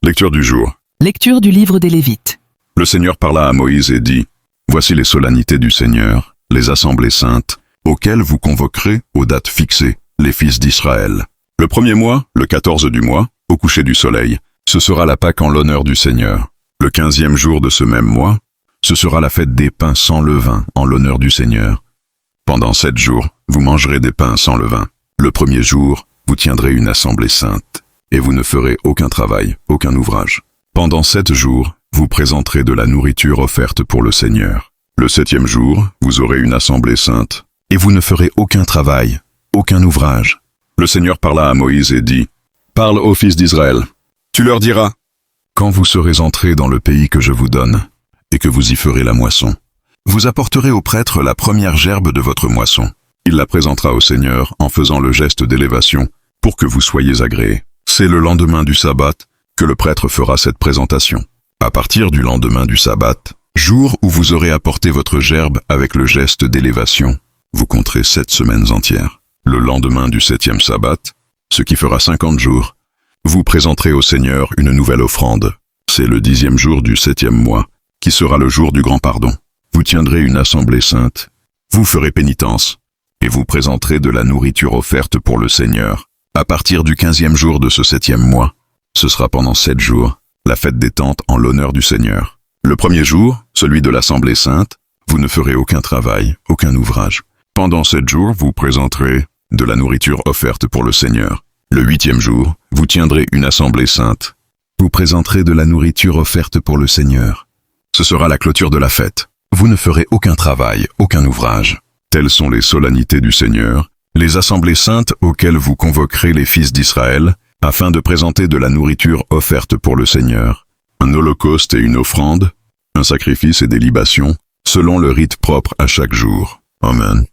Lecture du jour. Lecture du livre des Lévites. Le Seigneur parla à Moïse et dit, « Voici les solennités du Seigneur, les assemblées saintes, auxquelles vous convoquerez aux dates fixées, les fils d'Israël. Le premier mois, le 14 du mois, au coucher du soleil, ce sera la Pâque en l'honneur du Seigneur. Le 15e jour de ce même mois, ce sera la fête des pains sans levain en l'honneur du Seigneur. Pendant 7 jours, vous mangerez des pains sans levain. Le premier jour, vous tiendrez une assemblée sainte, et vous ne ferez aucun travail, aucun ouvrage. Pendant 7 jours, vous présenterez de la nourriture offerte pour le Seigneur. Le 7e jour, vous aurez une assemblée sainte, et vous ne ferez aucun travail, aucun ouvrage. Le Seigneur parla à Moïse et dit, « Parle aux fils d'Israël. Tu leur diras, quand vous serez entrés dans le pays que je vous donne, et que vous y ferez la moisson, vous apporterez au prêtre la première gerbe de votre moisson. Il la présentera au Seigneur en faisant le geste d'élévation pour que vous soyez agréés. C'est le lendemain du sabbat que le prêtre fera cette présentation. À partir du lendemain du sabbat, jour où vous aurez apporté votre gerbe avec le geste d'élévation, vous compterez 7 semaines entières. Le lendemain du 7e sabbat, ce qui fera 50 jours, vous présenterez au Seigneur une nouvelle offrande. C'est le 10e jour du 7e mois, qui sera le jour du grand pardon. Vous tiendrez une assemblée sainte, vous ferez pénitence, et vous présenterez de la nourriture offerte pour le Seigneur. À partir du 15e jour de ce 7e mois, ce sera pendant 7 jours, la fête des tentes en l'honneur du Seigneur. Le premier jour, celui de l'assemblée sainte, vous ne ferez aucun travail, aucun ouvrage. Pendant 7 jours, vous présenterez de la nourriture offerte pour le Seigneur. Le 8e jour, vous tiendrez une assemblée sainte. Vous présenterez de la nourriture offerte pour le Seigneur. Ce sera la clôture de la fête. Vous ne ferez aucun travail, aucun ouvrage. Telles sont les solennités du Seigneur, les assemblées saintes auxquelles vous convoquerez les fils d'Israël, afin de présenter de la nourriture offerte pour le Seigneur, un holocauste et une offrande, un sacrifice et des libations, selon le rite propre à chaque jour. Amen.